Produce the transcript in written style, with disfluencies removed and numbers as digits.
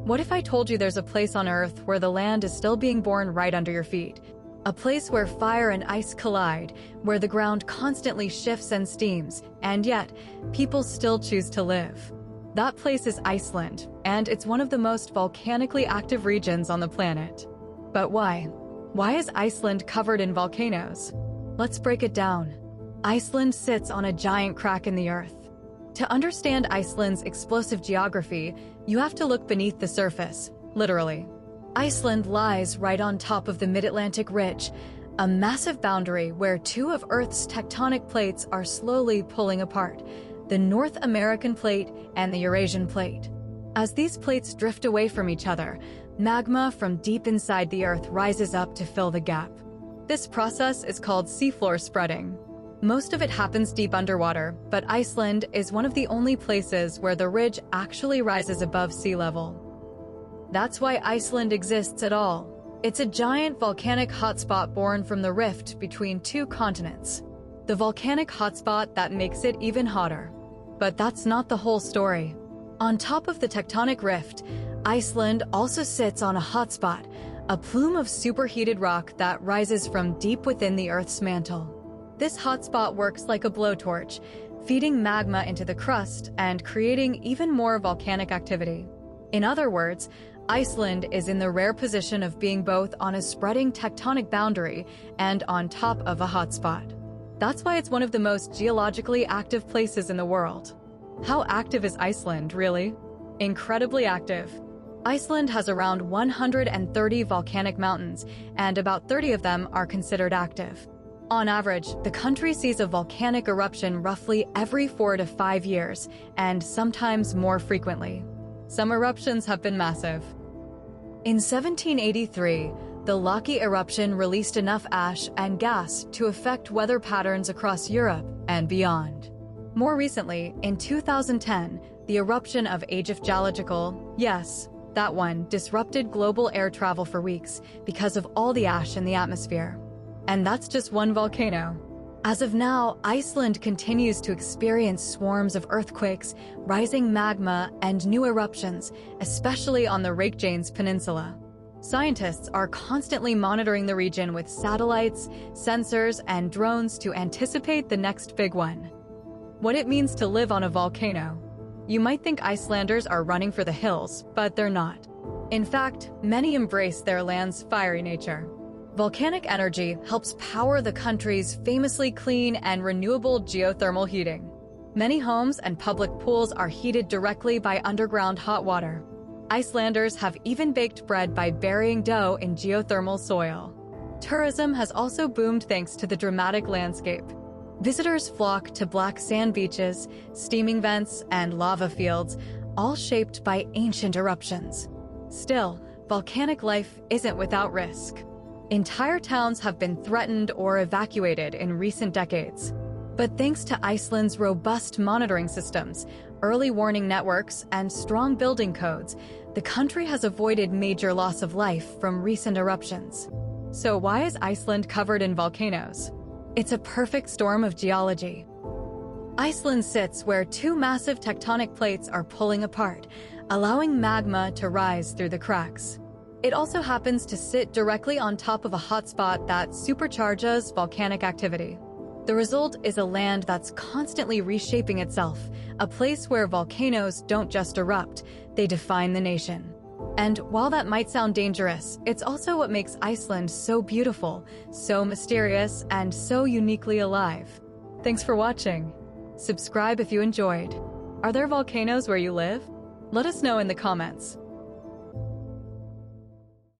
What if I told you there's a place on Earth where the land is still being born right under your feet? A place where fire and ice collide, where the ground constantly shifts and steams, and yet, people still choose to live. That place is Iceland, and it's one of the most volcanically active regions on the planet. But why? Why is Iceland covered in volcanoes? Let's break it down. Iceland sits on a giant crack in the Earth. To understand Iceland's explosive geography, you have to look beneath the surface, literally. Iceland lies right on top of the Mid-Atlantic Ridge, a massive boundary where two of Earth's tectonic plates are slowly pulling apart, the North American plate and the Eurasian plate. As these plates drift away from each other, magma from deep inside the Earth rises up to fill the gap. This process is called seafloor spreading. Most of it happens deep underwater, but Iceland is one of the only places where the ridge actually rises above sea level. That's why Iceland exists at all. It's a giant volcanic hotspot born from the rift between two continents. The volcanic hotspot that makes it even hotter. But that's not the whole story. On top of the tectonic rift, Iceland also sits on a hotspot, a plume of superheated rock that rises from deep within the Earth's mantle. This hotspot works like a blowtorch, feeding magma into the crust and creating even more volcanic activity. In other words, Iceland is in the rare position of being both on a spreading tectonic boundary and on top of a hotspot. That's why it's one of the most geologically active places in the world. How active is Iceland, really? Incredibly active. Iceland has around 130 volcanic mountains, and about 30 of them are considered active. On average, the country sees a volcanic eruption roughly every 4 to 5 years, and sometimes more frequently. Some eruptions have been massive. In 1783, the Laki eruption released enough ash and gas to affect weather patterns across Europe and beyond. More recently, in 2010, the eruption of Geological, yes, that one, disrupted global air travel for weeks because of all the ash in the atmosphere. And that's just one volcano. As of now, Iceland continues to experience swarms of earthquakes, rising magma, and new eruptions, especially on the Reykjanes Peninsula. Scientists are constantly monitoring the region with satellites, sensors, and drones to anticipate the next big one. What it means to live on a volcano. You might think Icelanders are running for the hills, but they're not. In fact, many embrace their land's fiery nature. Volcanic energy helps power the country's famously clean and renewable geothermal heating. Many homes and public pools are heated directly by underground hot water. Icelanders have even baked bread by burying dough in geothermal soil. Tourism has also boomed thanks to the dramatic landscape. Visitors flock to black sand beaches, steaming vents, and lava fields, all shaped by ancient eruptions. Still, volcanic life isn't without risk. Entire towns have been threatened or evacuated in recent decades. But thanks to Iceland's robust monitoring systems, early warning networks, and strong building codes, the country has avoided major loss of life from recent eruptions. So why is Iceland covered in volcanoes? It's a perfect storm of geology. Iceland sits where two massive tectonic plates are pulling apart, allowing magma to rise through the cracks. It also happens to sit directly on top of a hotspot that supercharges volcanic activity. The result is a land that's constantly reshaping itself, a place where volcanoes don't just erupt, they define the nation. And while that might sound dangerous, it's also what makes Iceland so beautiful, so mysterious, and so uniquely alive. Thanks for watching. Subscribe if you enjoyed. Are there volcanoes where you live? Let us know in the comments.